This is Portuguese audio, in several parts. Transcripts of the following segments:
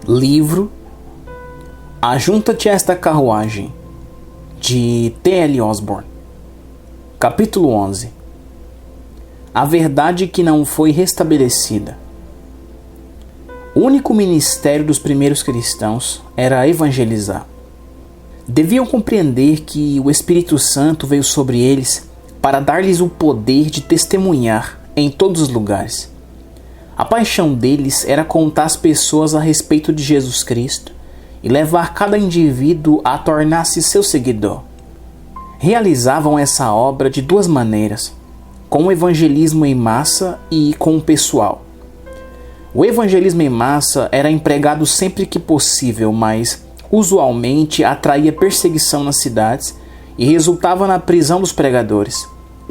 Livro Ajunta-te a esta carruagem, de T.L. Osborne. Capítulo 11. A verdade que não foi restabelecida. O único ministério dos primeiros cristãos era evangelizar. Deviam compreender que o Espírito Santo veio sobre eles para dar-lhes o poder de testemunhar em todos os lugares. A paixão deles era contar às pessoas a respeito de Jesus Cristo e levar cada indivíduo a tornar-se seu seguidor. Realizavam essa obra de duas maneiras, com o evangelismo em massa e com o pessoal. O evangelismo em massa era empregado sempre que possível, mas usualmente atraía perseguição nas cidades e resultava na prisão dos pregadores.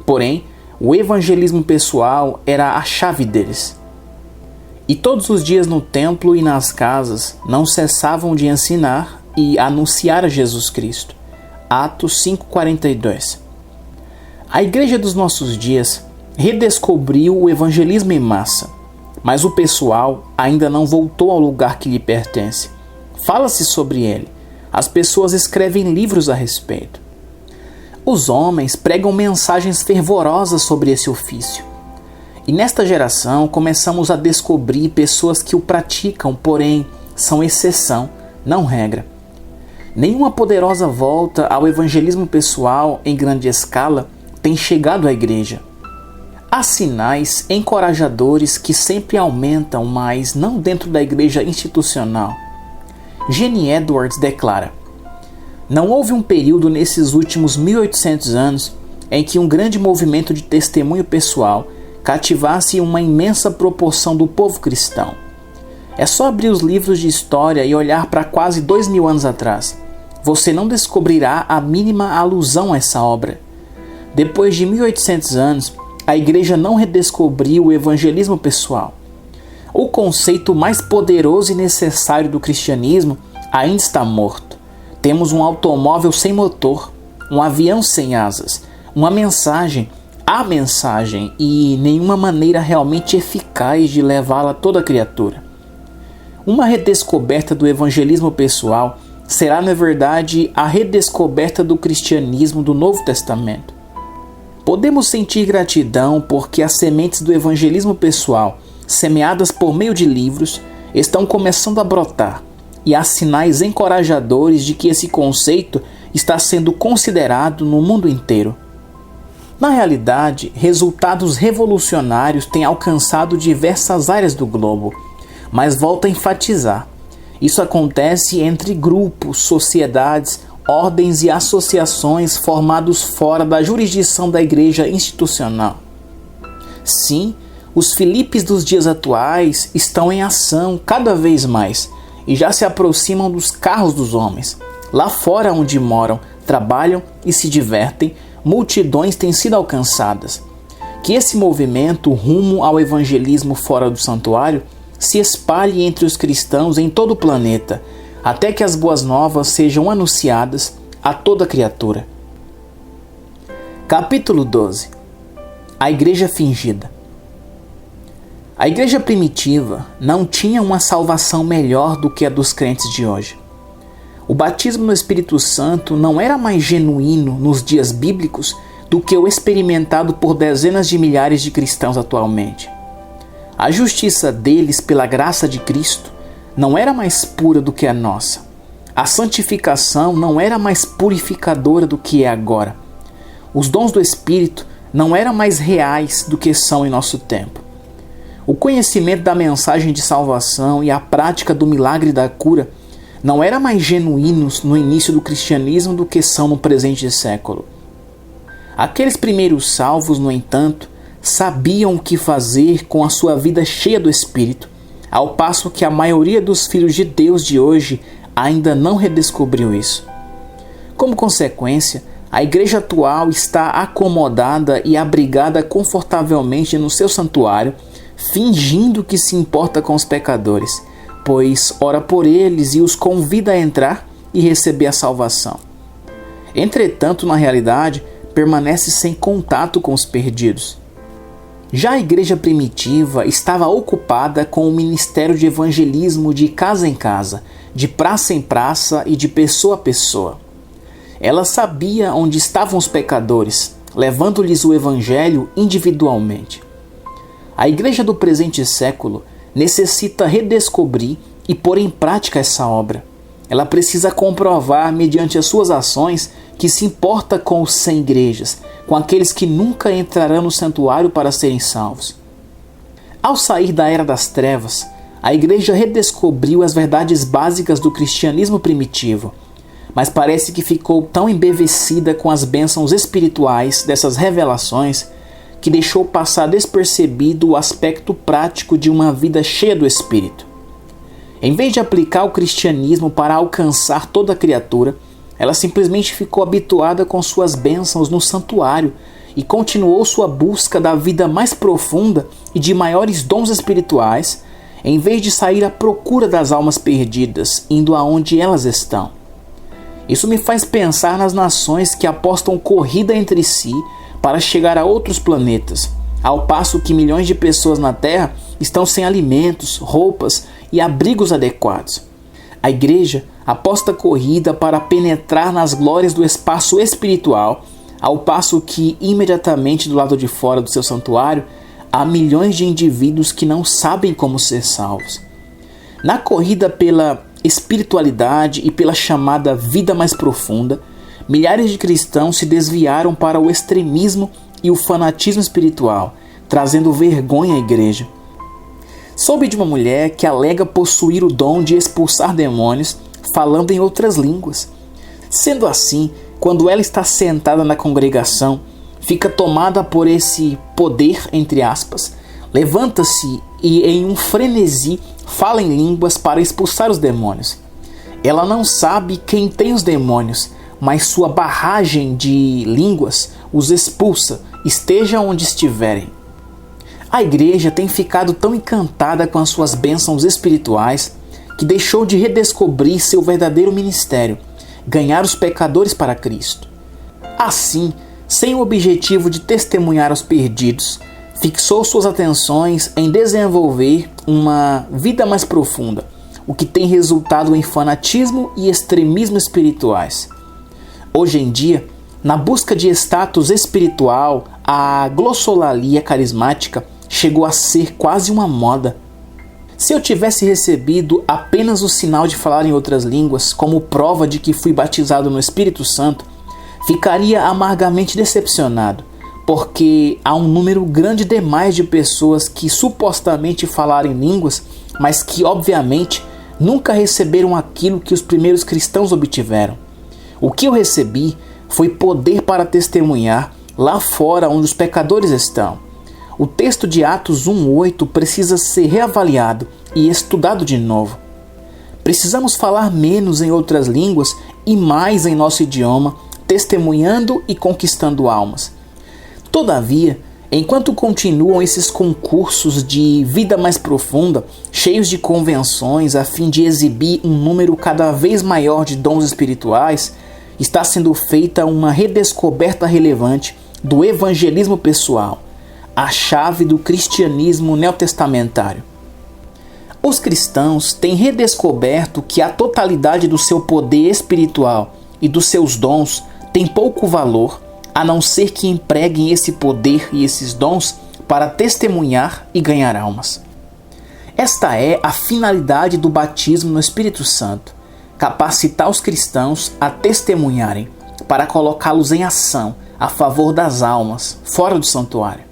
Porém, o evangelismo pessoal era a chave deles. E todos os dias no templo e nas casas não cessavam de ensinar e anunciar a Jesus Cristo. Atos 5:42. A igreja dos nossos dias redescobriu o evangelismo em massa, mas o pessoal ainda não voltou ao lugar que lhe pertence. Fala-se sobre ele. As pessoas escrevem livros a respeito. Os homens pregam mensagens fervorosas sobre esse ofício. E nesta geração começamos a descobrir pessoas que o praticam, porém são exceção, não regra. Nenhuma poderosa volta ao evangelismo pessoal em grande escala tem chegado à igreja. Há sinais encorajadores que sempre aumentam, mas não dentro da igreja institucional. Jenny Edwards declara: não houve um período nesses últimos 1800 anos em que um grande movimento de testemunho pessoal cativasse uma imensa proporção do povo cristão. É só abrir os livros de história e olhar para quase 2000 anos atrás. Você não descobrirá a mínima alusão a essa obra. Depois de 1800 anos, a igreja não redescobriu o evangelismo pessoal. O conceito mais poderoso e necessário do cristianismo ainda está morto. Temos um automóvel sem motor, um avião sem asas, uma mensagem, a mensagem e nenhuma maneira realmente eficaz de levá-la a toda criatura. Uma redescoberta do evangelismo pessoal será, na verdade, a redescoberta do cristianismo do Novo Testamento. Podemos sentir gratidão porque as sementes do evangelismo pessoal, semeadas por meio de livros, estão começando a brotar, e há sinais encorajadores de que esse conceito está sendo considerado no mundo inteiro. Na realidade, resultados revolucionários têm alcançado diversas áreas do globo, mas volto a enfatizar. Isso acontece entre grupos, sociedades, ordens e associações formados fora da jurisdição da igreja institucional. Sim, os Filipes dos dias atuais estão em ação cada vez mais e já se aproximam dos carros dos homens. Lá fora onde moram, trabalham e se divertem, multidões têm sido alcançadas. Que esse movimento rumo ao evangelismo fora do santuário se espalhe entre os cristãos em todo o planeta, até que as boas novas sejam anunciadas a toda criatura. Capítulo 12. A igreja fingida. A igreja primitiva não tinha uma salvação melhor do que a dos crentes de hoje. O batismo no Espírito Santo não era mais genuíno nos dias bíblicos do que o experimentado por dezenas de milhares de cristãos atualmente. A justiça deles pela graça de Cristo não era mais pura do que a nossa. A santificação não era mais purificadora do que é agora. Os dons do Espírito não eram mais reais do que são em nosso tempo. O conhecimento da mensagem de salvação e a prática do milagre da cura não eram mais genuínos no início do cristianismo do que são no presente século. Aqueles primeiros salvos, no entanto, sabiam o que fazer com a sua vida cheia do Espírito, ao passo que a maioria dos filhos de Deus de hoje ainda não redescobriu isso. Como consequência, a igreja atual está acomodada e abrigada confortavelmente no seu santuário, fingindo que se importa com os pecadores, pois ora por eles e os convida a entrar e receber a salvação. Entretanto, na realidade, permanece sem contato com os perdidos. Já a igreja primitiva estava ocupada com o ministério de evangelismo de casa em casa, de praça em praça e de pessoa a pessoa. Ela sabia onde estavam os pecadores, levando-lhes o evangelho individualmente. A igreja do presente século necessita redescobrir e pôr em prática essa obra. Ela precisa comprovar, mediante as suas ações, que se importa com os sem igrejas, com aqueles que nunca entrarão no santuário para serem salvos. Ao sair da era das trevas, a igreja redescobriu as verdades básicas do cristianismo primitivo, mas parece que ficou tão embevecida com as bênçãos espirituais dessas revelações que deixou passar despercebido o aspecto prático de uma vida cheia do Espírito. Em vez de aplicar o cristianismo para alcançar toda a criatura, ela simplesmente ficou habituada com suas bênçãos no santuário e continuou sua busca da vida mais profunda e de maiores dons espirituais, em vez de sair à procura das almas perdidas, indo aonde elas estão. Isso me faz pensar nas nações que apostam corrida entre si para chegar a outros planetas, ao passo que milhões de pessoas na Terra estão sem alimentos, roupas e abrigos adequados. A igreja aposta corrida para penetrar nas glórias do espaço espiritual, ao passo que, imediatamente do lado de fora do seu santuário, há milhões de indivíduos que não sabem como ser salvos. Na corrida pela espiritualidade e pela chamada vida mais profunda, milhares de cristãos se desviaram para o extremismo e o fanatismo espiritual, trazendo vergonha à igreja. Soube de uma mulher que alega possuir o dom de expulsar demônios falando em outras línguas. Sendo assim, quando ela está sentada na congregação, fica tomada por esse poder, entre aspas, levanta-se e em um frenesi fala em línguas para expulsar os demônios. Ela não sabe quem tem os demônios, mas sua barragem de línguas os expulsa, esteja onde estiverem. A igreja tem ficado tão encantada com as suas bênçãos espirituais que deixou de redescobrir seu verdadeiro ministério, ganhar os pecadores para Cristo. Assim, sem o objetivo de testemunhar aos perdidos, fixou suas atenções em desenvolver uma vida mais profunda, o que tem resultado em fanatismo e extremismo espirituais. Hoje em dia, na busca de status espiritual, a glossolalia carismática chegou a ser quase uma moda. Se eu tivesse recebido apenas o sinal de falar em outras línguas como prova de que fui batizado no Espírito Santo, ficaria amargamente decepcionado, porque há um número grande demais de pessoas que supostamente falaram em línguas, mas que obviamente nunca receberam aquilo que os primeiros cristãos obtiveram. O que eu recebi foi poder para testemunhar lá fora onde os pecadores estão. O texto de Atos 1:8 precisa ser reavaliado e estudado de novo. Precisamos falar menos em outras línguas e mais em nosso idioma, testemunhando e conquistando almas. Todavia, enquanto continuam esses concursos de vida mais profunda, cheios de convenções a fim de exibir um número cada vez maior de dons espirituais, está sendo feita uma redescoberta relevante do evangelismo pessoal, a chave do cristianismo neotestamentário. Os cristãos têm redescoberto que a totalidade do seu poder espiritual e dos seus dons tem pouco valor, a não ser que empreguem esse poder e esses dons para testemunhar e ganhar almas. Esta é a finalidade do batismo no Espírito Santo, capacitar os cristãos a testemunharem, para colocá-los em ação a favor das almas, fora do santuário.